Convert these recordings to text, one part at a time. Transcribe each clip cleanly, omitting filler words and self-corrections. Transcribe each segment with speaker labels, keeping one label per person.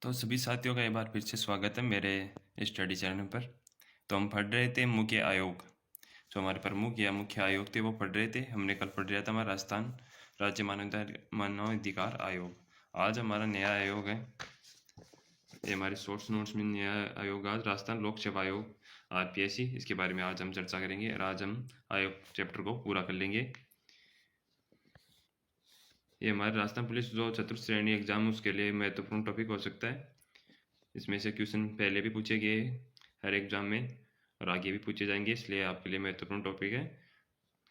Speaker 1: तो सभी साथियों का एक बार फिर से स्वागत है मेरे स्टडी चैनल पर। तो हम पढ़ रहे थे मुख्य आयोग। जो हमारे प्रमुख या मुख्य आयोग थे वो पढ़ रहे थे। हमने कल पढ़ रहा था हमारा राजस्थान राज्य मानवाधिकार आयोग। आज हमारा नया आयोग है, ये हमारे सोर्स नोट्स में नया आयोग आज राजस्थान लोक सेवा आयोग RPSC। इसके बारे में आज हम चर्चा करेंगे और आज हम आयोग चैप्टर को पूरा कर लेंगे। ये हमारे राजस्थान पुलिस जो चतुर्थ श्रेणी एग्जाम उसके लिए महत्वपूर्ण टॉपिक हो सकता है। इसमें से क्वेश्चन पहले भी पूछे गए हर एग्जाम में और आगे भी पूछे जाएंगे, इसलिए आपके लिए महत्वपूर्ण टॉपिक है।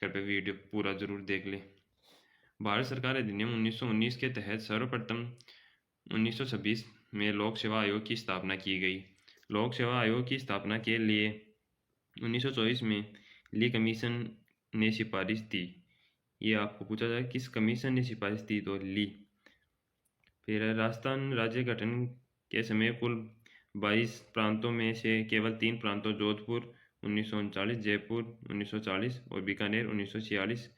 Speaker 1: कृपया वीडियो पूरा जरूर देख लें। भारत सरकार अधिनियम 1919 के तहत सर्वप्रथम 1926 में लोक सेवा आयोग की स्थापना की गई। लोक सेवा आयोग की स्थापना के लिए 1924 में ली कमीशन ने सिफारिश दी। ये आपको पूछा जाए किस कमीशन ने सिफारिश दी, तो ली। फिर राजस्थान राज्य गठन के समय कुल 22 प्रांतों में से केवल 3 प्रांतों जोधपुर 1939, जयपुर 1940 और बीकानेर 1946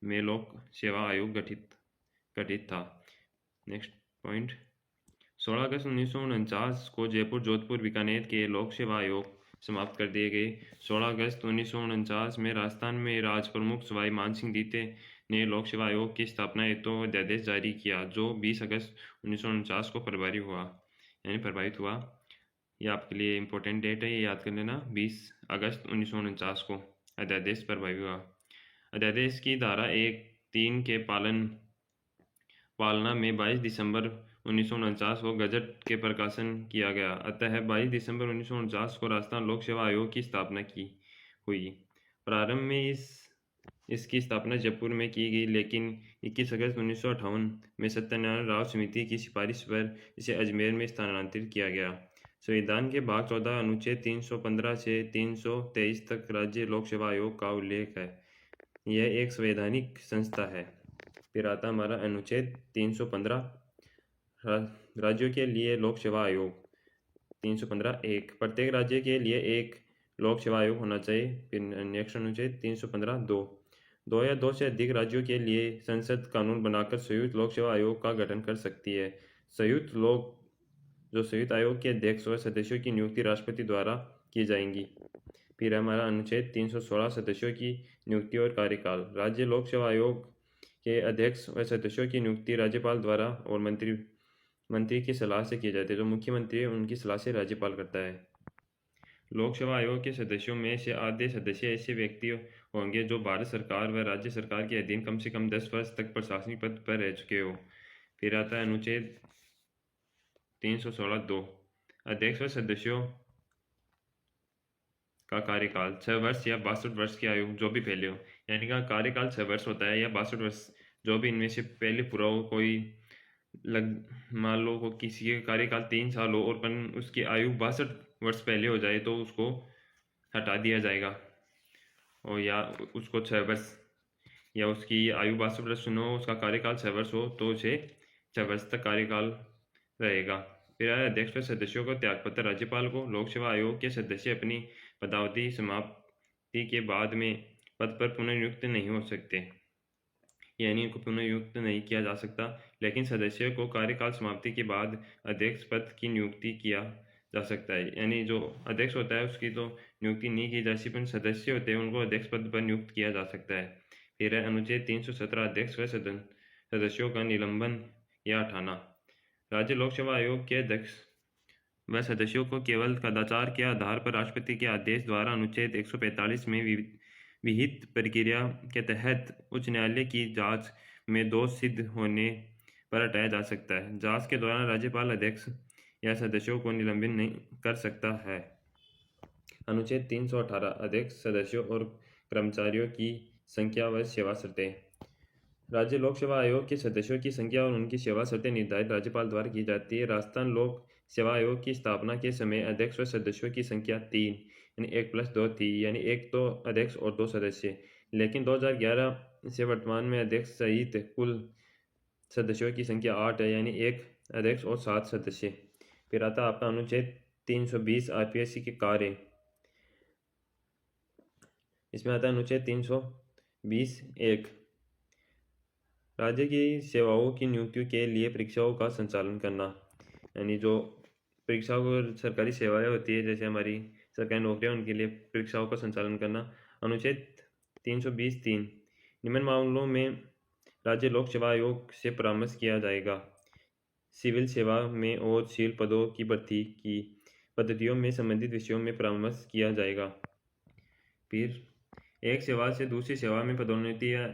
Speaker 1: में लोक सेवा आयोग गठित था। नेक्स्ट पॉइंट, 16 अगस्त 1949 को जयपुर, जोधपुर, बीकानेर के लोक सेवा आयोग समाप्त कर दिए गए। 16 अगस्त 1949 में राजस्थान में राज प्रमुख सवाई मानसिंह दीते ने लोक सेवा आयोग की स्थापना हेतु अध्यादेश जारी किया, जो 20 अगस्त 1949 को प्रभावित हुआ। यह आपके लिए इम्पोर्टेंट डेट है, ये याद कर लेना। 20 अगस्त 1949 को अध्यादेश प्रभावित हुआ। अध्यादेश की धारा 1(3) के पालना में 22 दिसंबर 1949 को गजट के प्रकाशन किया गया। अतः 22 दिसंबर 1949 को राजस्थान लोक सेवा आयोग की स्थापना हुई। प्रारंभ में इसकी स्थापना जयपुर में की गई, लेकिन 21 अगस्त 1958 में सत्यनारायण राव समिति की सिफारिश पर इसे अजमेर में स्थानांतरित किया गया। संविधान के भाग 14 अनुच्छेद 315 से 323 तक राज्य लोक सेवा आयोग का उल्लेख है। यह एक संवैधानिक संस्था है। फिर आता हमारा अनुच्छेद 315, राज्यों के लिए लोक सेवा आयोग। 315(1) प्रत्येक राज्य के लिए एक लोक सेवा आयोग होना चाहिए। फिर नेक्स्ट अनुच्छेद 315(2) 2 या 2 से अधिक राज्यों के लिए संसद कानून बनाकर संयुक्त लोक सेवा आयोग का गठन कर सकती है। संयुक्त आयोग के अध्यक्ष व सदस्यों की नियुक्ति राष्ट्रपति द्वारा की जाएंगी। फिर हमारा अनुच्छेद 316 सदस्यों की नियुक्ति और कार्यकाल। राज्य लोक सेवा आयोग के अध्यक्ष व सदस्यों की नियुक्ति राज्यपाल द्वारा और मंत्री की सलाह से की जाती है। जो मुख्यमंत्री है उनकी सलाह से राज्यपाल करता है। लोक सेवा आयोग के सदस्यों में से आधे सदस्य ऐसे व्यक्ति होंगे जो भारत सरकार व राज्य सरकार के अधीन कम से कम 10 वर्ष तक प्रशासनिक पद पर रह चुके हो। फिर आता है अनुच्छेद 316(2) अध्यक्ष व सदस्यों का कार्यकाल 6 वर्ष या 62 वर्ष की आयु जो भी पहले हो, यानी का कार्यकाल 6 वर्ष होता है या 62 वर्ष, जो भी इनमें से पहले पूरा हो। कोई मान लो को किसी के कार्यकाल 3 साल हो और उसकी आयु 62 वर्ष पहले हो जाए तो उसको हटा दिया जाएगा, और या उसको 6 वर्ष या उसकी आयु 62 वर्ष हो, उसका कार्यकाल 6 वर्ष हो तो उसे 6 वर्ष तक कार्यकाल रहेगा। फिर अध्यक्ष व सदस्यों को त्यागपत्र राज्यपाल को। लोक सेवा आयोग के सदस्य अपनी पदावधि समाप्ति के बाद में पद पर पुनर्नियुक्त नहीं हो सकते, यानी इनको पुनर्नियुक्त नहीं किया जा सकता। लेकिन सदस्य को कार्यकाल समाप्ति के बाद अध्यक्ष पद की नियुक्ति किया जा सकता है, यानी जो अध्यक्ष होता है उसकी तो नियुक्ति नहीं की जा सकती, सदस्य होते हैं उनको अध्यक्ष पद पर नियुक्त किया जा सकता है। फिर अनुच्छेद 317 अध्यक्ष व सदस्यों का निलंबन या हटाना। राज्य लोक सेवा आयोग के अध्यक्ष व सदस्यों को केवल कदाचार के आधार पर राष्ट्रपति के आदेश द्वारा अनुच्छेद 145 में विहित प्रक्रिया के तहत उच्च न्यायालय की जांच में दोष सिद्ध होने पर हटाया जा सकता है। जांच के दौरान राज्यपाल अध्यक्ष या सदस्यों को निलंबित नहीं कर सकता है। अनुच्छेद 318 अध्यक्ष, सदस्यों और कर्मचारियों की संख्या व सेवा शर्तें। राज्य लोक सेवा आयोग के सदस्यों की संख्या और उनकी सेवा शर्तें निर्धारित राज्यपाल द्वारा की जाती है। राजस्थान लोक सेवा आयोग की स्थापना के समय अध्यक्ष व सदस्यों की संख्या 3 यानी 1+2 थी, यानी 1 तो अध्यक्ष और 2 सदस्य। लेकिन 2011 से वर्तमान में अध्यक्ष सहित कुल सदस्यों की संख्या 8 है, यानी 1 अध्यक्ष और 7 सदस्य। फिर आता आपका अनुच्छेद 320 RPSC के कार्य। इसमें आता है अनुच्छेद 320(1) राज्य की सेवाओं की नियुक्ति के लिए परीक्षाओं का संचालन करना, यानी जो परीक्षाओं और सरकारी सेवाएं होती है, जैसे हमारी सरकारी नौकरियां, उनके लिए परीक्षाओं का संचालन करना। अनुच्छेद 320(3) निम्न मामलों में राज्य लोक सेवा आयोग से परामर्श किया जाएगा। सिविल सेवा में और शील पदों की भर्ती की पद्धतियों में संबंधित विषयों में परामर्श किया जाएगा। फिर एक सेवा से दूसरी सेवा में पदोन्नति या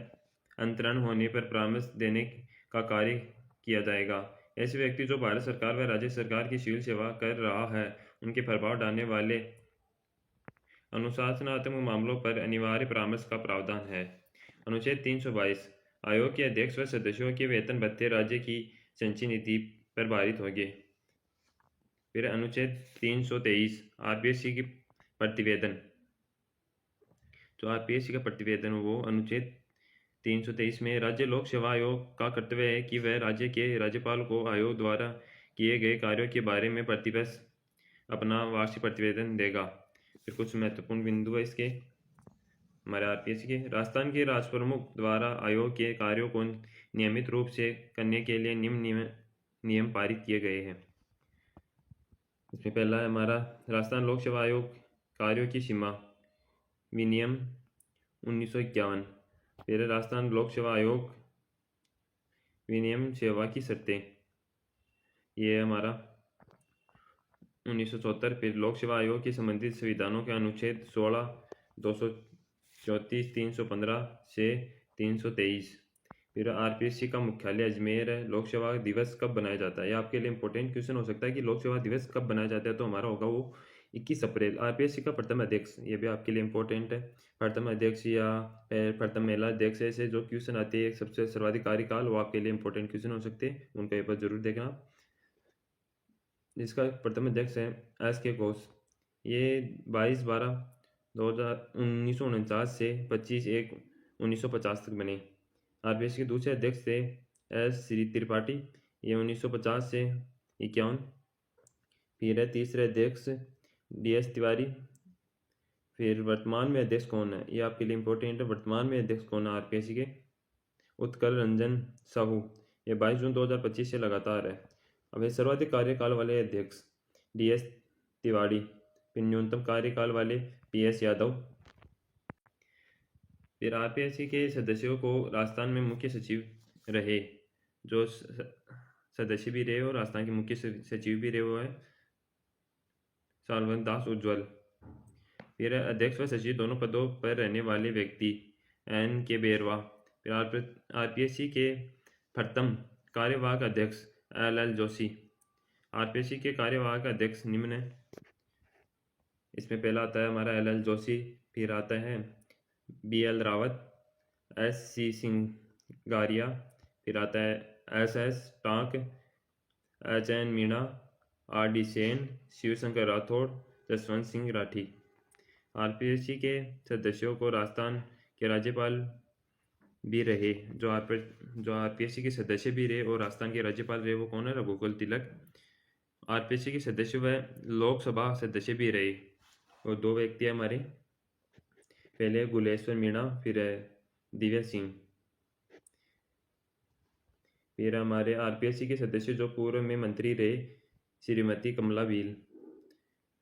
Speaker 1: अंतरण होने पर परामर्श देने का कार्य किया जाएगा। ऐसे व्यक्ति जो भारत सरकार व राज्य सरकार की सिविल सेवा कर रहा है, उनके प्रभाव डालने वाले अनुशासनात्मक मामलों पर अनिवार्य परामर्श का प्रावधान है। अनुच्छेद 322 आयोग के अध्यक्ष व सदस्यों के वेतन भत्ते राज्य की संचयी नीति पर पारित होंगे। फिर अनुच्छेद 323 आरपीएससी की प्रतिवेदन, जो आरपीएससी का प्रतिवेदन वो अनुच्छेद 323 में राज्य लोक सेवा आयोग का कर्तव्य है कि वह राज्य के राज्यपाल को आयोग द्वारा किए गए कार्यों के बारे में प्रतिवर्ष अपना वार्षिक प्रतिवेदन देगा। फिर कुछ महत्वपूर्ण बिंदु है इसके हमारे आरपीएससी के। राजस्थान के राजप्रमुख द्वारा आयोग के कार्यों को नियमित रूप से करने के लिए निम्न नियम पारित किए गए हैं। इसमें पहला है हमारा राजस्थान लोक सेवा आयोग कार्यों की सीमा विनियम 1951। फिर राजस्थान लोक सेवा आयोग विनियम सेवा की शर्तें, ये है हमारा 1974। फिर लोक सेवा आयोग के संबंधित संविधानों के अनुच्छेद 16, 234, 315 से 323। फिर आरपीएससी का मुख्यालय अजमेर है। लोक सेवा दिवस कब बनाया जाता है, ये आपके लिए इंपॉर्टेंट क्वेश्चन हो सकता है कि लोक सेवा दिवस कब बनाया जाता है, तो हमारा होगा वो 21 अप्रैल। आरपीएससी का प्रथम अध्यक्ष, ये भी आपके लिए इंपॉर्टेंट है। प्रथम अध्यक्ष या प्रथम महिला अध्यक्ष, ऐसे जो क्वेश्चन आते हैं सबसे सर्वाधिक कार्यकाल, वो आपके लिए इंपॉर्टेंट क्वेश्चन हो सकते हैं, उनका पेपर जरूर देखना। जिसका प्रथम अध्यक्ष है एस के घोष, ये 22/12/1949 से 25/1/1950 तक बने। आरपीएससी के दूसरे अध्यक्ष थे एस श्री त्रिपाठी, ये 1950 से 51। फिर है तीसरे अध्यक्ष डीएस तिवारी। फिर वर्तमान में अध्यक्ष कौन है, ये आपके लिए इंपॉर्टेंट है। वर्तमान में अध्यक्ष कौन है आरपीएससी के, उत्कल रंजन साहू, ये 22 जून 2025 से लगातार है। अब सर्वाधिक कार्यकाल वाले अध्यक्ष डीएस तिवारी, फिर न्यूनतम कार्यकाल वाले पीएस यादव। फिर आरपीएससी के सदस्यों को राजस्थान में मुख्य सचिव रहे, जो सदस्य भी रहे और राजस्थान के मुख्य सचिव भी रहे, वो है सालवन दास उज्ज्वल। फिर अध्यक्ष व सचिव दोनों पदों पर रहने वाले व्यक्ति एन के बेरवा। फिर आरपीएससी के प्रथम कार्यवाहक अध्यक्ष एल जोशी। आरपीएससी के कार्यवाहक अध्यक्ष निम्न है, इसमें पहला आता है हमारा एल जोशी, फिर आता है बीएल रावत, एससी सिंगारिया, फिर आता है SS Tank, HN Meena, RD Sen, Shivshankar Rathore, Jaswant Singh Rathi. RPSC के सदस्यों को राजस्थान के राज्यपाल भी रहे, जो आरपीएससी के सदस्य भी रहे और राजस्थान के राज्यपाल रहे, वो कौन है, रघुकुल तिलक। आरपीएससी के सदस्य व लोकसभा सदस्य भी रहे, और दो व्यक्ति है हमारे, पहले गुलेश्वर मीणा, फिर दिव्या सिंह। फिर हमारे आरपीएससी के सदस्य जो पूर्व में मंत्री रहे, श्रीमती कमला भील।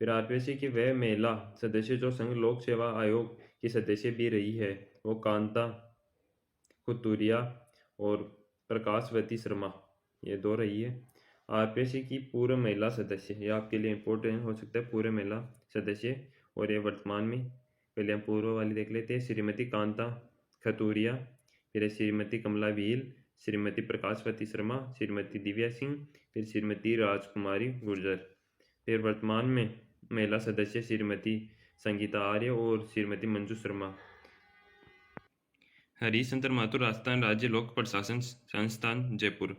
Speaker 1: फिर आरपीएससी की वह महिला सदस्य जो संघ लोक सेवा आयोग की सदस्य भी रही है, वो कांता खुतूरिया और प्रकाशवती शर्मा, ये दो रही है। आरपीएससी की पूर्व महिला सदस्य, ये आपके लिए इंपॉर्टेंट हो सकता है, पूर्व महिला सदस्य, और ये वर्तमान में, पहले हम पूर्व वाली देख लेते हैं, श्रीमती कांता खतूरिया, फिर श्रीमती कमला भील, श्रीमती प्रकाशवती शर्मा, श्रीमती दिव्या सिंह, फिर श्रीमती राजकुमारी गुर्जर। फिर वर्तमान में महिला सदस्य श्रीमती संगीता आर्य और श्रीमती मंजू शर्मा। हरीशचंद्र महतो, राजस्थान राज्य लोक प्रशासन संस्थान जयपुर।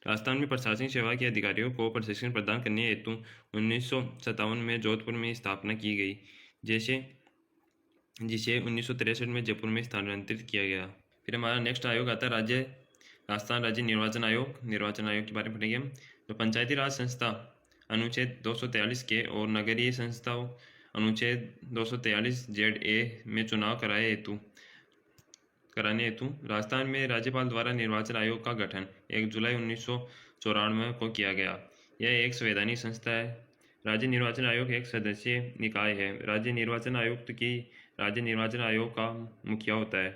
Speaker 1: राजस्थान में प्रशासनिक सेवा के अधिकारियों को प्रशिक्षण प्रदान करने हेतु 1957 में जोधपुर में स्थापना की गई, जिसे 1963 में जयपुर में स्थानांतरित किया गया। फिर हमारा नेक्स्ट आयोग आता है राजस्थान राज्य निर्वाचन आयोग। निर्वाचन आयोग के बारे में पढ़ेंगे हम। तो पंचायती राज संस्था अनुच्छेद 243 के और नगरीय संस्थाओं अनुच्छेद 243 ZA में चुनाव कराने हेतु राजस्थान में राज्यपाल द्वारा निर्वाचन आयोग का गठन 1 जुलाई 1994 को किया गया। यह एक संवैधानिक संस्था है राज्य निर्वाचन आयोग एक सदस्यीय निकाय है। राज्य निर्वाचन आयोग का मुखिया होता है।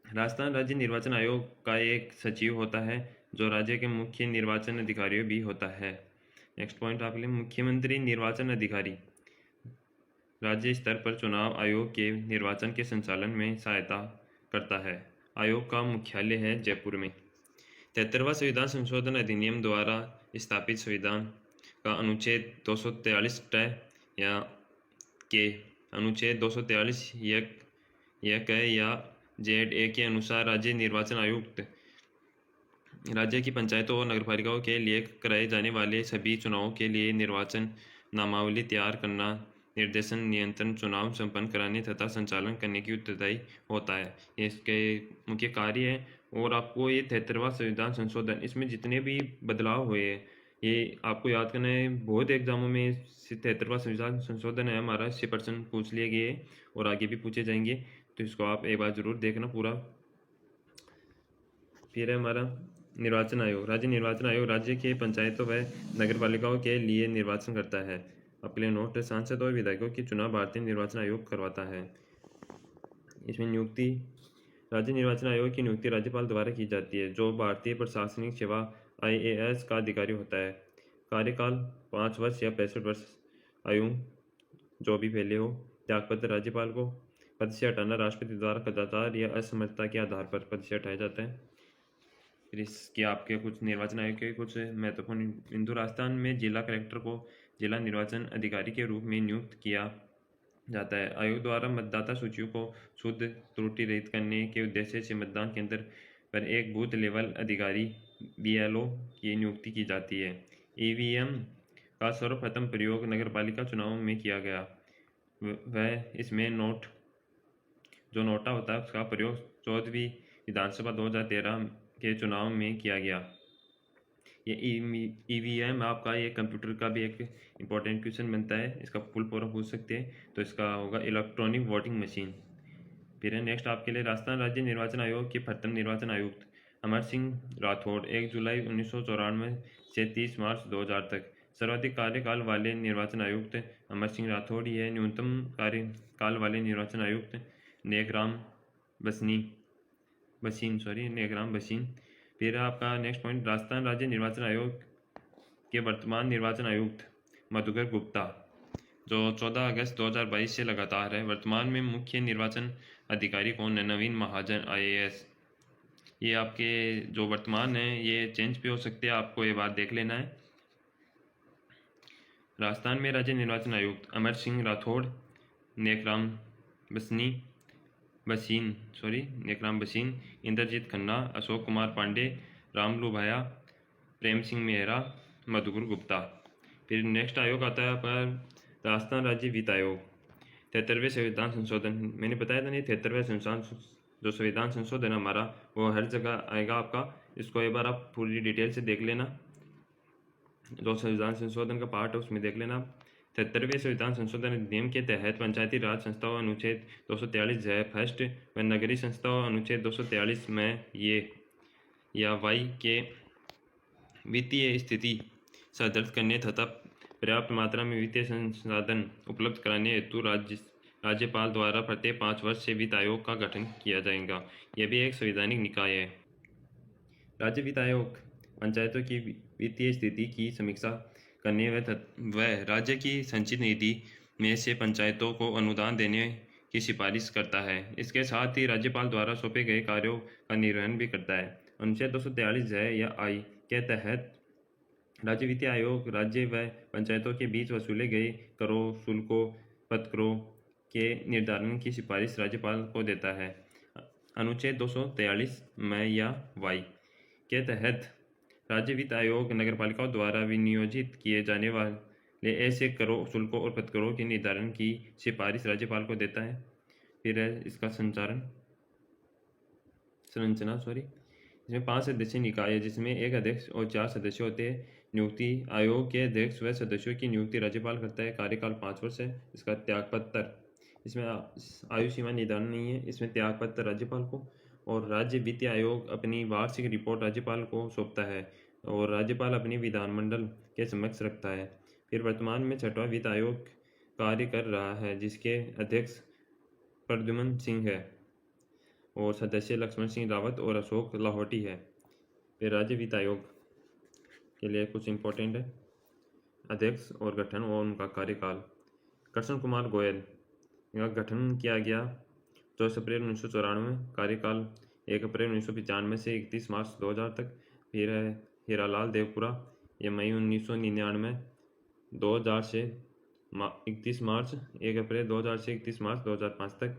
Speaker 1: राजस्थान राज्य निर्वाचन आयोग का एक सचिव होता है जो राज्य के मुख्य निर्वाचन अधिकारी भी होता है। नेक्स्ट पॉइंट आप लिए, मुख्यमंत्री निर्वाचन अधिकारी राज्य स्तर पर चुनाव आयोग के निर्वाचन के संचालन में सहायता करता है। आयोग का मुख्यालय है जयपुर में। 73वां संविधान संशोधन अधिनियम द्वारा स्थापित संविधान का अनुच्छेद 243 या के अनुच्छेद 243 या क या जेड ए के अनुसार राज्य निर्वाचन आयुक्त राज्य की पंचायतों और नगरपालिकाओं के लिए कराए जाने वाले सभी चुनावों के लिए निर्वाचन नामावली तैयार करना, निर्देशन, नियंत्रण, चुनाव संपन्न कराने तथा संचालन करने की उत्तरदायी होता है। ये इसके मुख्य कार्य है। और आपको ये 73वां संविधान संशोधन, इसमें जितने भी बदलाव हुए हैं ये आपको याद करना है। बहुत एग्जामों में 73वां संविधान संशोधन है हमारा 80% पूछ लिए गए और आगे भी पूछे जाएंगे, तो इसको आप एक बार जरूर देखना पूरा। फिर है हमारा निर्वाचन आयोग। राज्य निर्वाचन आयोग राज्य के पंचायतों व नगरपालिकाओं के लिए निर्वाचन करता है। अपने नोट, सांसद और विधायकों की चुनाव भारतीय निर्वाचन आयोग करवाता है। इसमें नियुक्ति, राज्य निर्वाचन आयोग की नियुक्ति राज्यपाल द्वारा की जाती है जो भारतीय प्रशासनिक सेवा IAS का अधिकारी होता है। कार्यकाल 5 वर्ष या 65 वर्ष आयु जो भी पहले हो। त्यागपत्र राज्यपाल को पद से हटाना राष्ट्रपति द्वारा कदाचार या असमर्थता के आधार पर पद से हटाया जाता है। फिर इसके आपके कुछ निर्वाचन आयोग के कुछ महत्वपूर्ण बिंदु। राजस्थान में जिला कलेक्टर को जिला निर्वाचन अधिकारी के रूप में नियुक्त किया जाता है। आयोग द्वारा मतदाता सूचियों को शुद्ध त्रुटि रहित करने के उद्देश्य से मतदान केंद्र पर एक बूथ लेवल अधिकारी BLO की नियुक्ति की जाती है। EVM का सर्वप्रथम प्रयोग नगरपालिका चुनाव में किया गया। वह इसमें नोटा होता है उसका प्रयोग 14वीं विधानसभा 2013 के चुनाव में किया गया। ये EVM आपका ये कंप्यूटर का भी एक इम्पोर्टेंट क्वेश्चन बनता है, इसका फुल फॉर्म पूछ सकते हैं, तो इसका होगा इलेक्ट्रॉनिक वोटिंग मशीन। फिर है नेक्स्ट आपके लिए राजस्थान राज्य निर्वाचन आयोग के प्रथम निर्वाचन आयुक्त अमर सिंह राठौड़ 1 जुलाई 1994 से 30 मार्च 2000 तक। सर्वाधिक कार्यकाल वाले निर्वाचन आयुक्त अमर सिंह राठौड़ ही है। न्यूनतम कार्यकाल वाले निर्वाचन आयुक्त नेकराम बसीन। फिर आपका नेक्स्ट पॉइंट, राजस्थान राज्य निर्वाचन आयोग के वर्तमान निर्वाचन आयुक्त मधुकर गुप्ता जो 14 अगस्त 2022 से लगातार है। वर्तमान में मुख्य निर्वाचन अधिकारी कौन है? नवीन महाजन IAS। ये आपके जो वर्तमान है ये चेंज भी हो सकते हैं, आपको ये बात देख लेना है। राजस्थान में राज्य निर्वाचन आयुक्त अमर सिंह राठौड़, नेकराम बसीन, इंद्रजीत खन्ना, अशोक कुमार पांडे, रामलू भाया, प्रेम सिंह मेहरा, मधुकर गुप्ता। फिर नेक्स्ट आयोग आता है आपका राजस्थान राज्य वित्त आयोग। 73वें संविधान संशोधन, मैंने बताया था नहीं, 73वें जो संविधान संशोधन हमारा वो हर जगह आएगा आपका। इसको एक बार आप पूरी डिटेल से देख लेना, जो संविधान संशोधन का पार्ट है उसमें देख लेना। 73वें संविधान संशोधन अधिनियम के तहत पंचायती राज संस्थाओं अनुच्छेद 243 है फर्स्ट व नगरीय संस्थाओं अनुच्छेद 243 में ये या वाई के वित्तीय स्थिति सुदृढ़ करने तथा पर्याप्त मात्रा में वित्तीय संसाधन उपलब्ध कराने हेतु राज्यपाल द्वारा प्रत्येक 5 वर्ष से वित्त आयोग का गठन किया जाएगा। यह भी एक संवैधानिक निकाय है। राज्य वित्त आयोग पंचायतों की वित्तीय स्थिति की समीक्षा करने व राज्य की संचित निधि में से पंचायतों को अनुदान देने की सिफारिश करता है। इसके साथ ही राज्यपाल द्वारा सौंपे गए कार्यों का निर्वहन भी करता है। अनुच्छेद 243 या आई के तहत राज्य वित्त आयोग राज्य व पंचायतों के बीच वसूले गए करों, शुल्कों, पत्करों के निर्धारण की सिफारिश राज्यपाल को देता है। अनुच्छेद 243 या वाई के तहत राज्य वित्त आयोग नगरपालिकाओं द्वारा विनियोजित किए जाने वाले ऐसे करों, शुल्कों और पत्करों के निर्धारण की सिफारिश राज्यपाल को देता है। फिर है इसका संरचना इसमें 5 सदस्यीय निकाय है जिसमें एक अध्यक्ष और 4 सदस्य होते हैं। नियुक्ति, आयोग के अध्यक्ष व सदस्यों की नियुक्ति राज्यपाल करता है। कार्यकाल 5 वर्ष है। इसका त्यागपत्र, इसमें आयु सीमा निर्धारण नहीं है, इसमें त्यागपत्र राज्यपाल को। और राज्य वित्त आयोग अपनी वार्षिक रिपोर्ट राज्यपाल को सौंपता है और राज्यपाल अपनी विधानमंडल के समक्ष रखता है। फिर वर्तमान में छठवां वित्त आयोग कार्य कर रहा है, जिसके अध्यक्ष प्रद्युम्न सिंह है और सदस्य लक्ष्मण सिंह रावत और अशोक लाहौटी है। फिर राज्य वित्त आयोग के लिए कुछ इम्पोर्टेंट है। अध्यक्ष और गठन और उनका कार्यकाल। कृष्ण कुमार गोयल का गठन किया गया 24 अप्रैल 1994। कार्यकाल 1 अप्रैल 1995 से 31 मार्च 2000 तक। फिर है हीरालाल देवपुरा, ये मई 1999 2000 से 31 मार्च 1 अप्रैल 2000 से 31 मार्च 2005 तक।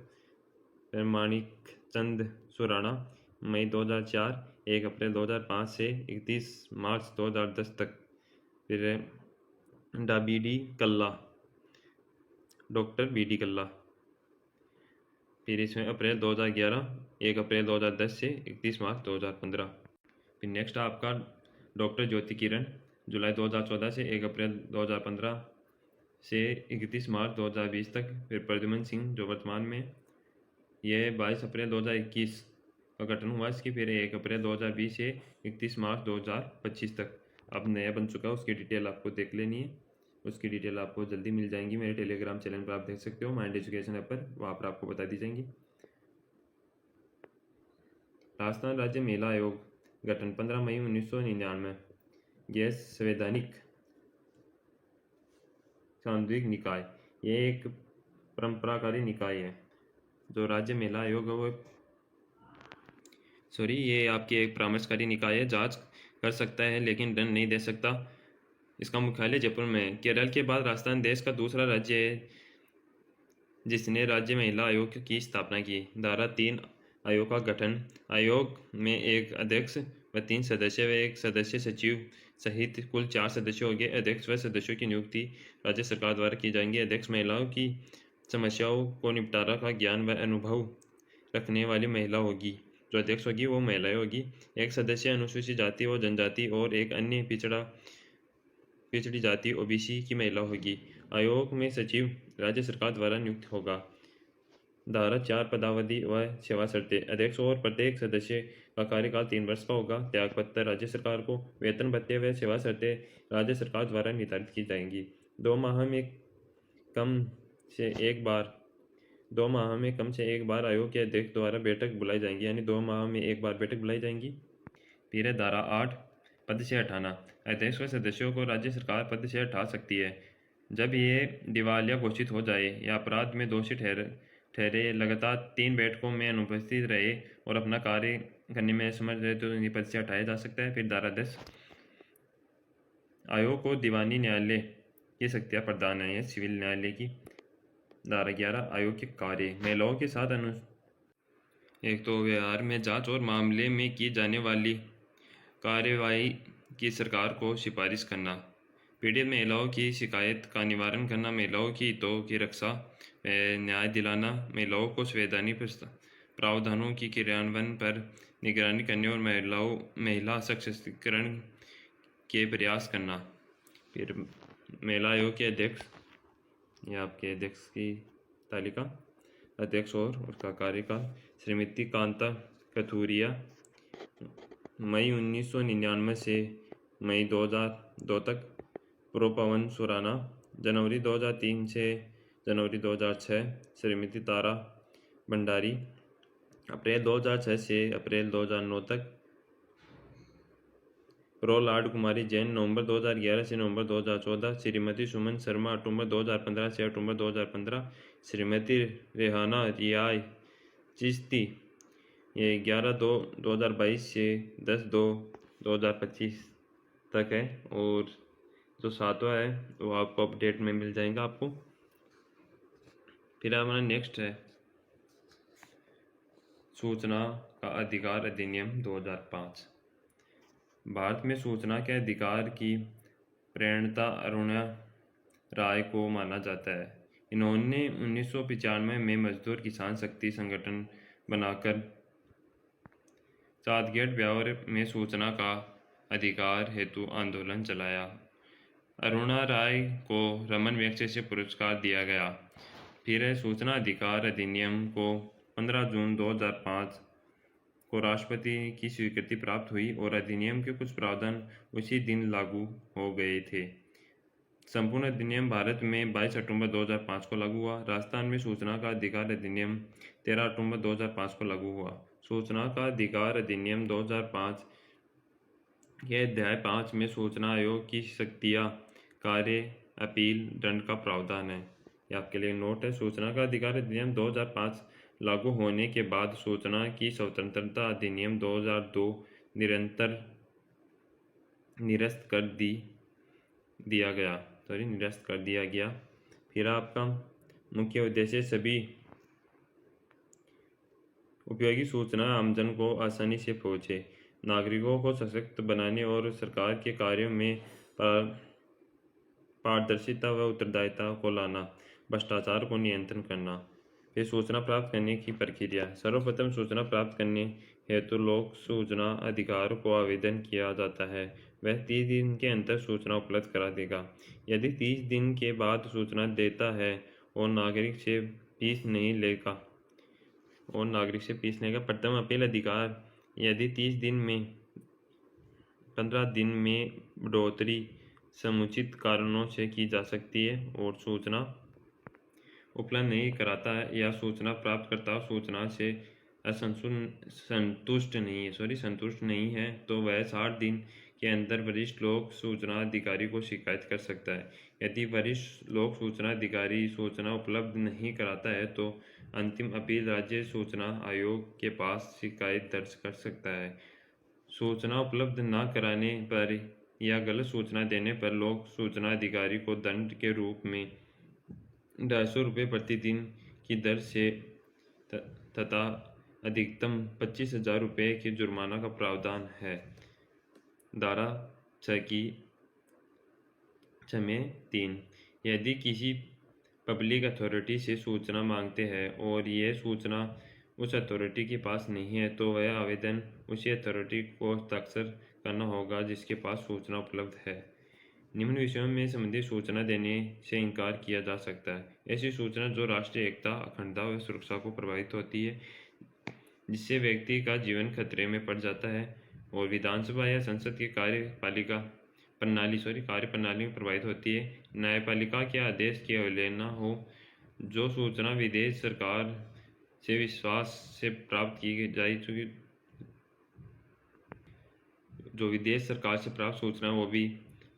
Speaker 1: फिर माणिक चंद सुराणा, मई 2004 1 अप्रैल 2005 से 31 मार्च 2010 तक। फिर डॉक्टर बी डी कल्ला, फिर इसमें अप्रैल 2011 1 अप्रैल 2010 से 31 मार्च 2015। फिर नेक्स्ट आपका डॉक्टर ज्योति किरण, जुलाई 2014 से 1 अप्रैल 2015 से 31 मार्च 2020 तक। फिर प्रद्युम्न सिंह, जो वर्तमान में ये 22 अप्रैल 2021 का गठन हुआ इसकी। फिर 1 अप्रैल 2020 से 31 मार्च 2025 तक। अब नया बन चुका है, उसकी डिटेल आपको देख लेनी है। उसकी डिटेल आपको जल्दी मिल जाएंगी, मेरे टेलीग्राम चैनल पर आप देख सकते हो, माइंड एजुकेशन ऐप पर, वहाँ पर आपको बता दी जाएंगी। राजस्थान राज्य महिला आयोग गठन 15 मई 1999। यह संवैधानिक सांविधिक निकाय, ये एक परंपराकारी निकाय है। जो राज्य महिला आयोग है वो ये आपकी एक परामर्शकारी निकाय है, जांच कर सकता है लेकिन दंड नहीं दे सकता। इसका मुख्यालय जयपुर में है। केरल के बाद राजस्थान देश का दूसरा राज्य है जिसने राज्य महिला आयोग की स्थापना की। धारा 3 आयोग का गठन। आयोग में एक अध्यक्ष व 3 सदस्य व एक सदस्य सचिव सहित कुल 4 सदस्य होंगे। अध्यक्ष व सदस्यों की नियुक्ति राज्य सरकार द्वारा की जाएंगी। अध्यक्ष महिलाओं की समस्याओं को निपटारा का ज्ञान व अनुभव रखने वाली महिला होगी। जो अध्यक्ष होगी वो महिलाएं होगी। एक सदस्य अनुसूचित जाति और जनजाति और एक अन्य पिछड़ी जाति ओबीसी की महिला होगी। आयोग में सचिव राज्य सरकार द्वारा नियुक्त होगा। धारा 4 पदावधि व सेवा शर्तें। अध्यक्ष और प्रत्येक सदस्य का कार्यकाल 3 वर्ष का होगा। त्यागपत्र राज्य सरकार को। वेतन भत्ते व सेवा शर्तें राज्य सरकार द्वारा निर्धारित की जाएंगी। 2 माह में कम से एक बार आयोग के अध्यक्ष द्वारा बैठक बुलाई जाएंगी, यानी 2 माह में एक बार बैठक बुलाई जाएंगी। फिर है धारा 8 पद से हटाना। अध्यक्ष व सदस्यों को राज्य सरकार पद से हटा सकती है जब ये दिवालिया घोषित हो जाए या अपराध में दोषी ठहरे, लगातार 3 बैठकों में अनुपस्थित रहे और अपना कार्य करने में असमर्थ रहे तो इन्हें पद से हटाया जा सकता है। फिर धारा 10 आयोग को दीवानी न्यायालय की शक्तियाँ प्रदान है, सिविल न्यायालय की। धारा 11 आयोग के कार्य। महिलाओं के साथ एक तो व्यवहार में जांच और मामले में की जाने वाली कार्यवाही की सरकार को सिफारिश करना। पीड़ित महिलाओं की शिकायत का निवारण करना। महिलाओं की हितों की रक्षा न्याय दिलाना। महिलाओं को संवैधानिक प्रावधानों की क्रियान्वयन पर निगरानी करने और महिला सशक्तिकरण के प्रयास करना। फिर महिला आयोग के अध्यक्ष, ये आपके अध्यक्ष की तालिका। अध्यक्ष और उसका कार्यकाल। श्रीमती कांता कथूरिया, मई 1999 से मई 2002 तक। प्रो पवन सुराना, जनवरी 2003 से जनवरी 2006। श्रीमती तारा भंडारी, अप्रैल 2006 से अप्रैल 2009 तक। प्रो लाड कुमारी जैन, नवंबर 2011 से नवंबर 2014। श्रीमती सुमन शर्मा, अक्टूबर 2015 से अक्टूबर 2015। श्रीमती रेहाना रियाय चिश्ती, ये 11/2/2022 से 10/2/2025 तक है। और जो 7वां है वो आपको अपडेट में मिल जाएगा आपको। फिर हमारा नेक्स्ट है सूचना का अधिकार अधिनियम 2005। भारत में सूचना के अधिकार की प्रणेता अरुणा राय को माना जाता है। इन्होंने 1995 में मजदूर किसान शक्ति संगठन बनाकर चांदगेट ब्यावर में सूचना का अधिकार हेतु आंदोलन चलाया। अरुणा राय को रमन मैग्सेसे पुरस्कार दिया गया। फिर है सूचना अधिकार अधिनियम को 15 जून 2005 को राष्ट्रपति की स्वीकृति प्राप्त हुई और अधिनियम के कुछ प्रावधान उसी दिन लागू हो गए थे। संपूर्ण अधिनियम भारत में 22 अक्टूबर 2005 को लागू हुआ। राजस्थान में सूचना का अधिकार अधिनियम 13 अक्टूबर 2005 को लागू हुआ। सूचना का अधिकार अधिनियम 2005 के अध्याय 5 में सूचना आयोग की शक्तियाँ, कार्य, अपील, दंड का प्रावधान है। ये आपके लिए नोट है। सूचना का अधिकार अधिनियम 2005 लागू होने के बाद सूचना की स्वतंत्रता अधिनियम 2002 निरस्त कर दिया गया। फिर आपका मुख्य उद्देश्य सभी उपयोगी सूचना आमजन को आसानी से पहुँचे, नागरिकों को सशक्त बनाने और सरकार के कार्यों में पारदर्शिता व उत्तरदायिता को लाना, भ्रष्टाचार को नियंत्रण करना। फिर सूचना प्राप्त करने की प्रक्रिया। सर्वप्रथम सूचना प्राप्त करने हेतु लोक सूचना अधिकार को आवेदन किया जाता है। वह 30 दिन के अंदर सूचना उपलब्ध करा देगा। यदि 30 दिन के बाद सूचना देता है और नागरिक से फीस लेगा। प्रथम अपील अधिकार। यदि 30 दिन में 15 दिन में बढ़ोतरी समुचित कारणों से की जा सकती है और सूचना उपलब्ध नहीं कराता है या सूचना प्राप्तकर्ता सूचना से संतुष्ट नहीं है तो वह 60 दिन के अंदर वरिष्ठ लोक सूचना अधिकारी को शिकायत कर सकता है। यदि वरिष्ठ लोक सूचना अधिकारी सूचना उपलब्ध नहीं कराता है तो अंतिम अपील राज्य सूचना आयोग के पास शिकायत दर्ज कर सकता है। सूचना उपलब्ध न कराने पर या गलत सूचना देने पर लोक सूचना अधिकारी को दंड के रूप में 250 रुपये प्रतिदिन की दर से तथा अधिकतम 25,000 रुपये के जुर्माना का प्रावधान है। धारा 6 की 3 यदि किसी पब्लिक अथॉरिटी से सूचना मांगते हैं और यह सूचना उस अथॉरिटी के पास नहीं है तो वह आवेदन उसी अथॉरिटी को हस्ताक्षर करना होगा जिसके पास सूचना उपलब्ध है। निम्न विषयों में संबंधित सूचना देने से इनकार किया जा सकता है। ऐसी सूचना जो राष्ट्रीय एकता, अखंडता व सुरक्षा को प्रभावित होती है, जिससे व्यक्ति का जीवन खतरे में पड़ जाता है और विधानसभा या संसद की कार्यपालिका प्रणाली में प्रभावित होती है। न्यायपालिका के आदेश की अवहेलना हो। जो सूचना विदेश सरकार से विश्वास से प्राप्त की जाए जो विदेश सरकार से प्राप्त सूचना वो भी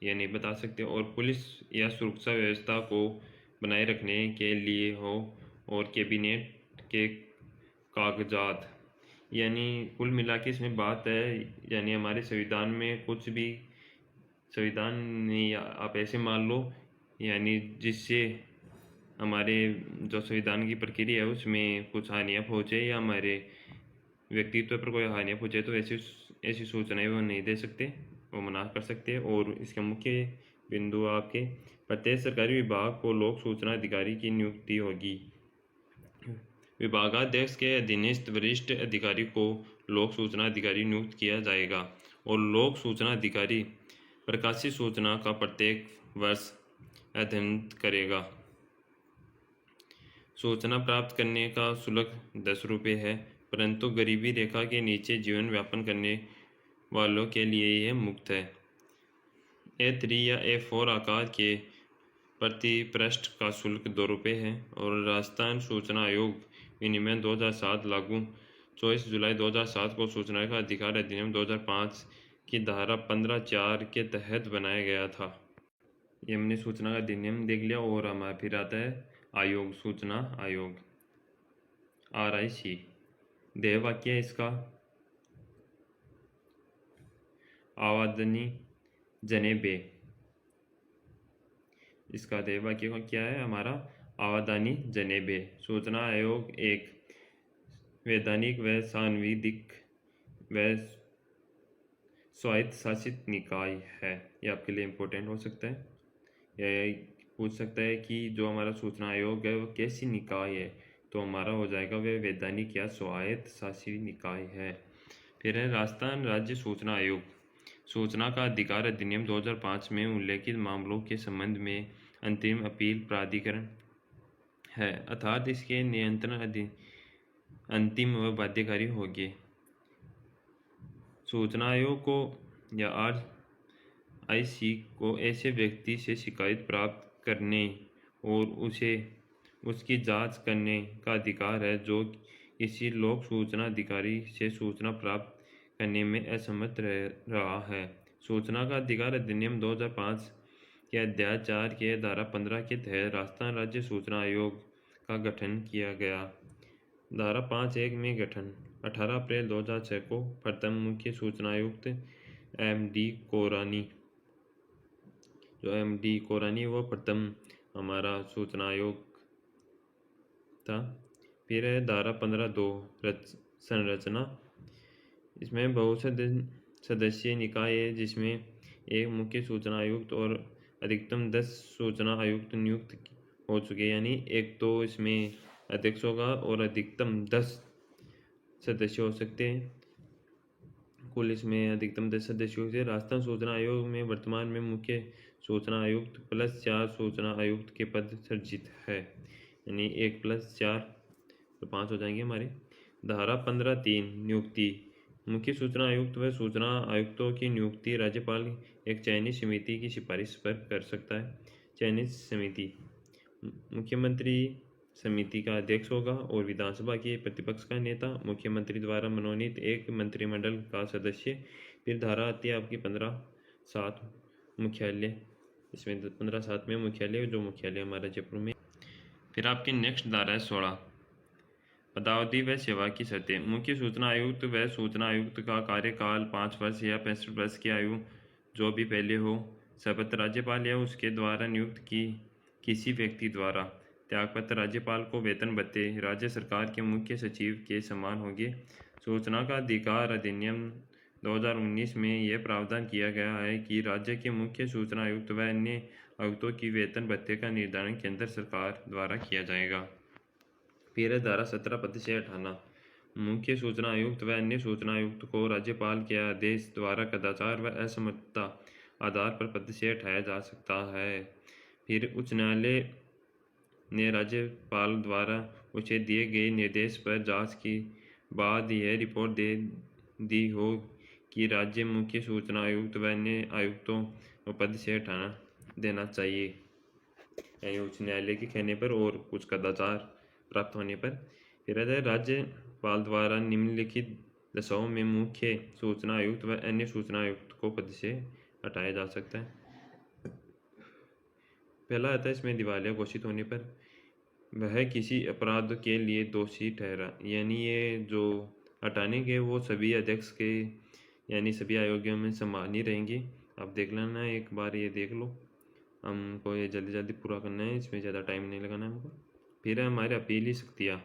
Speaker 1: यह नहीं बता सकते और पुलिस या सुरक्षा व्यवस्था को बनाए रखने के लिए हो और कैबिनेट के कागजात। यानी कुल मिला के इसमें बात है, यानी हमारे संविधान में कुछ भी संविधान नहीं, आप ऐसे मान लो, यानी जिससे हमारे जो संविधान की प्रक्रिया है उसमें कुछ हानियाँ पहुँचे या हमारे व्यक्तित्व पर कोई हानियाँ पहुँचे तो ऐसी सूचनाएं वो नहीं दे सकते, वो मना कर सकते हैं। और इसका मुख्य बिंदु आपके प्रत्येक सरकारी विभाग को लोक सूचना अधिकारी की नियुक्ति होगी। विभागाध्यक्ष के अधीनस्थ वरिष्ठ अधिकारी को लोक सूचना अधिकारी नियुक्त किया जाएगा और लोक सूचना अधिकारी प्रकाशित सूचना का प्रत्येक वर्ष अध्ययन करेगा। सूचना प्राप्त करने का शुल्क 10 रुपये है, परंतु गरीबी रेखा के नीचे जीवन यापन करने वालों के लिए यह मुफ्त है। A3 या A4 आकार के प्रति पृष्ठ का शुल्क 2 रुपये है। और राजस्थान सूचना आयोग विनियमन 2007 लागू 24 जुलाई 2007 को सूचना का अधिकार अधिनियम 2005 की धारा 15(4) के तहत बनाया गया था। ये हमने सूचना का अधिनियम देख लिया और हमारा फिर आता है आयोग, सूचना आयोग RIC। ध्येय वाक्य है इसका आवादनी जने बे। इसका ध्येय वाक्य क्या है हमारा आवादानी जने बे। सूचना आयोग एक वैधानिक व सांविधिक व स्वायत्त शासित निकाय है। ये आपके लिए इम्पोर्टेंट हो सकता है। यह पूछ सकता है कि जो हमारा सूचना आयोग है वो कैसी निकाय है, तो हमारा हो जाएगा वह वैधानिक या स्वायत्त शासित निकाय है। फिर है राजस्थान राज्य सूचना आयोग। सूचना का अधिकार अधिनियम 2005 में उल्लेखित मामलों के संबंध में अंतिम अपील प्राधिकरण है, अर्थात इसके नियंत्रण अंतिम व बाध्यकारी होंगे। सूचना आयोग को या आईसी को ऐसे व्यक्ति से शिकायत प्राप्त करने और उसे उसकी जांच करने का अधिकार है जो किसी लोक सूचना अधिकारी से सूचना प्राप्त करने में असमर्थ रह रहा है। सूचना का अधिकार अधिनियम 2005 के अध्याय 4 के धारा 15 के तहत राजस्थान राज्य सूचना आयोग का गठन किया गया। धारा 5(1) में गठन 18 अप्रैल 2006 को प्रथम मुख्य सूचना आयुक्त एम.डी. कोरानी, जो एम.डी. कोरानी वो प्रथम हमारा सूचना आयोग था। फिर है धारा 15(2) संरचना। इसमें बहुत सदस्यीय निकाय है जिसमें एक मुख्य सूचना आयुक्त और अधिकतम 10 सूचना आयुक्त नियुक्त हो चुके, यानी एक तो इसमें अध्यक्ष होगा और अधिकतम 10 सदस्य हो सकते हैं। कुल इसमें अधिकतम 10 सदस्य होते हैं। राजस्थान सूचना आयोग में वर्तमान में मुख्य सूचना आयुक्त प्लस 4 सूचना आयुक्त के पद सृजित है, यानी 1 + 4 तो 5 हो जाएंगे हमारे। धारा 15(3) नियुक्ति। मुख्य सूचना आयुक्त व सूचना आयुक्तों की नियुक्ति राज्यपाल एक चयनित समिति की सिफारिश पर कर सकता है। चयनित समिति मुख्यमंत्री समिति का अध्यक्ष होगा और विधानसभा के प्रतिपक्ष का नेता, मुख्यमंत्री द्वारा मनोनीत एक मंत्रिमंडल का सदस्य। फिर धारा आती है आपकी 15(7) मुख्यालय। इसमें 15(7) में मुख्यालय, जो मुख्यालय हमारा जयपुर में। फिर आपकी नेक्स्ट धारा है 16 पदावधि व सेवा की शर्तें। मुख्य सूचना आयुक्त व सूचना आयुक्त का कार्यकाल 5 वर्ष या 65 वर्ष की आयु जो भी पहले हो। शपथ राज्यपाल या उसके द्वारा नियुक्त की किसी व्यक्ति द्वारा। त्यागपत्र राज्यपाल को वेतन भत्ते राज्य सरकार के मुख्य सचिव के समान होंगे। सूचना का अधिकार अधिनियम 2019 में यह प्रावधान किया गया है कि राज्य के मुख्य सूचना आयुक्त व अन्य आयुक्तों की वेतन भत्ते का निर्धारण केंद्र सरकार द्वारा किया जाएगा। फिर है धारा 17 पद से हटाना। मुख्य सूचना आयुक्त व अन्य सूचना आयुक्त को राज्यपाल के आदेश द्वारा कदाचार व असमर्थता आधार पर पद से हटाया जा सकता है। फिर उच्च न्यायालय ने राज्यपाल द्वारा उसे दिए गए निर्देश पर जांच के बाद यह रिपोर्ट दे दी हो कि राज्य मुख्य सूचना आयुक्त व अन्य आयुक्तों को पद से हटाना देना चाहिए, यानी उच्च न्यायालय के कहने पर और कुछ कदाचार प्राप्त होने पर। फिर राज्यपाल द्वारा निम्नलिखित दशाओं में मुख्य सूचना आयुक्त व अन्य सूचना आयुक्त को पद से हटाया जा सकता है। पहला आता है इसमें दिवालिया घोषित होने पर वह किसी अपराध के लिए दोषी ठहरा, यानी ये जो हटाने के वो सभी अध्यक्ष के यानी सभी आयोगों में समान ही रहेंगे। आप देख लेना एक बार, ये देख लो, हमको ये जल्दी जल्दी पूरा करना है, इसमें ज़्यादा टाइम नहीं लगाना है हमको। फिर है हमारे अपीली शक्तियाँ।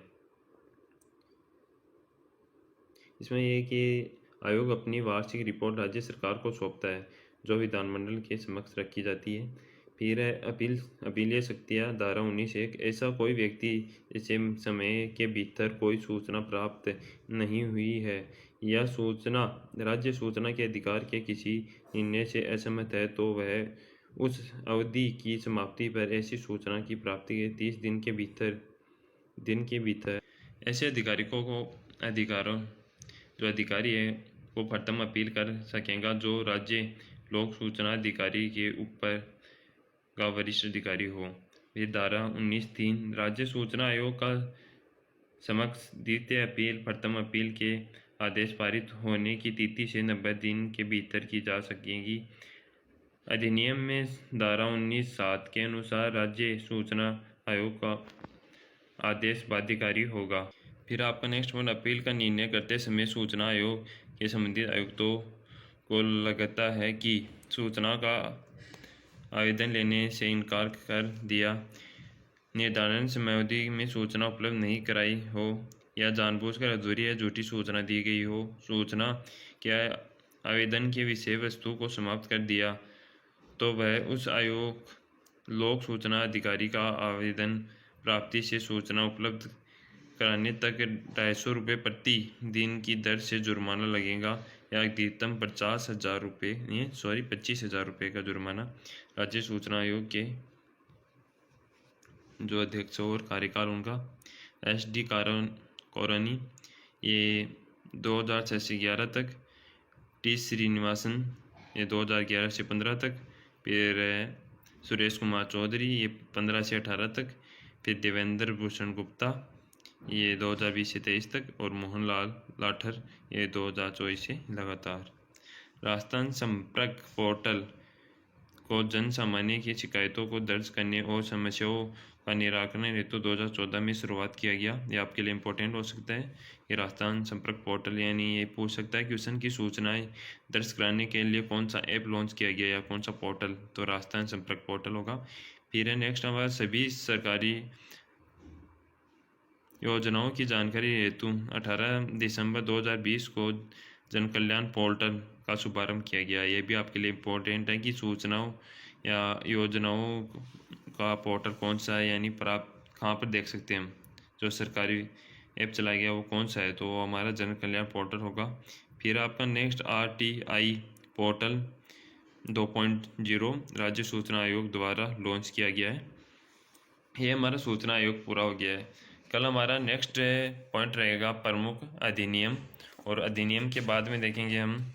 Speaker 1: इसमें यह कि आयोग अपनी वार्षिक रिपोर्ट राज्य सरकार को सौंपता है जो विधानमंडल के समक्ष रखी जाती है। फिर है अपीलीय शक्तियाँ। धारा 19(1) ऐसा कोई व्यक्ति जिसे समय के भीतर कोई सूचना प्राप्त नहीं हुई है या सूचना राज्य सूचना के अधिकार के किसी निर्णय से असहमत है तो वह उस अवधि की समाप्ति पर ऐसी सूचना की प्राप्ति के 30 दिन के भीतर ऐसे अधिकारी है वो प्रथम अपील कर सकेगा जो राज्य लोक सूचना अधिकारी के ऊपर का वरिष्ठ अधिकारी हो। ये धारा 19(3) राज्य सूचना आयोग का समक्ष द्वितीय अपील प्रथम अपील के आदेश पारित होने की तिथि से 90 दिन के भीतर की जा सकेगी। अधिनियम में धारा 19(7) के अनुसार राज्य सूचना आयोग का आदेश बाध्यकारी होगा। फिर आपका नेक्स्ट वन, अपील का निर्णय करते समय सूचना आयोग के संबंधित आयुक्तों को लगता है कि सूचना का आवेदन लेने से इनकार कर दिया, निर्धारित समयावधि में सूचना उपलब्ध नहीं कराई हो या जानबूझकर अधूरी या झूठी सूचना दी गई हो, सूचना के आवेदन के विषय वस्तु को समाप्त कर दिया, तो वह उस आयोग लोक सूचना अधिकारी का आवेदन प्राप्ति से सूचना उपलब्ध कराने तक 250 रुपये प्रति दिन की दर से जुर्माना लगेगा या अधिकतम 25,000 रुपये का जुर्माना। राज्य सूचना आयोग के जो अध्यक्ष और कार्यकाल उनका एस.डी. कोरानी, ये 2006 से 11 तक, टी. श्रीनिवासन ये 2011 से 15 तक। फिर सुरेश कुमार चौधरी, ये 15 से 18 तक। फिर देवेंद्र भूषण गुप्ता, ये 2020 से 23 तक। और मोहनलाल लाठर, ये 2024 से लगातार। राजस्थान संपर्क पोर्टल को जन सामान्य की शिकायतों को दर्ज करने और समस्याओं का निराकरण हेतु 2014 में शुरुआत किया गया। ये आपके लिए इम्पोर्टेंट हो सकता है। ये राजस्थान संपर्क पोर्टल यानी ये पूछ सकता है क्वेश्चन की सूचनाएं दर्ज कराने के लिए कौन सा ऐप लॉन्च किया गया या कौन सा पोर्टल, तो राजस्थान संपर्क पोर्टल होगा। फिर है नेक्स्ट हमारा सभी सरकारी योजनाओं की जानकारी हेतु 18 दिसंबर 2020 को जन कल्याण पोर्टल का शुभारंभ किया गया। ये भी आपके लिए इम्पोर्टेंट है कि सूचनाओं या योजनाओं का पोर्टल कौन सा है, यानी पर आप कहाँ पर देख सकते हैं हम जो सरकारी ऐप चलाया गया वो कौन सा है, तो वो हमारा जन कल्याण पोर्टल होगा। फिर आपका नेक्स्ट RTI पोर्टल 2.0 राज्य सूचना आयोग द्वारा लॉन्च किया गया है। ये हमारा सूचना आयोग पूरा हो गया है। कल हमारा नेक्स्ट पॉइंट रहेगा प्रमुख अधिनियम, और अधिनियम के बाद में देखेंगे हम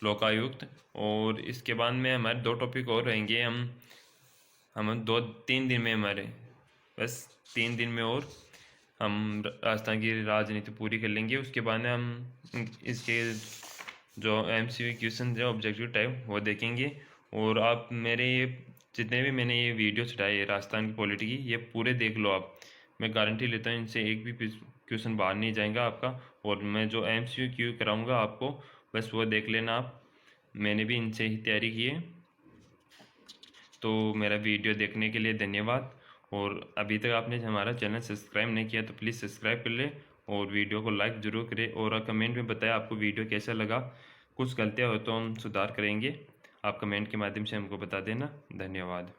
Speaker 1: लोकायुक्त, और इसके बाद में हमारे 2 टॉपिक और रहेंगे। हम 2-3 दिन में हमारे बस 3 दिन में और हम राजस्थान की राजनीति पूरी कर लेंगे। उसके बाद में हम इसके जो MCQ क्वेश्चन जो ऑब्जेक्टिव टाइप वो देखेंगे। और आप मेरे ये जितने भी मैंने ये वीडियो चढ़ाए राजस्थान की पॉलिटी की, ये पूरे देख लो आप। मैं गारंटी लेता हूँ इनसे एक भी क्वेश्चन बाहर नहीं जाएगा आपका। और मैं जो MCQ कराऊंगा आपको बस वो देख लेना आप। मैंने भी इनसे ही तैयारी की है। तो मेरा वीडियो देखने के लिए धन्यवाद। और अभी तक आपने हमारा चैनल सब्सक्राइब नहीं किया तो प्लीज़ सब्सक्राइब कर ले, और वीडियो को लाइक ज़रूर करें, और कमेंट में बताएं आपको वीडियो कैसा लगा। कुछ गलतियाँ हो तो हम सुधार करेंगे, आप कमेंट के माध्यम से हमको बता देना। धन्यवाद।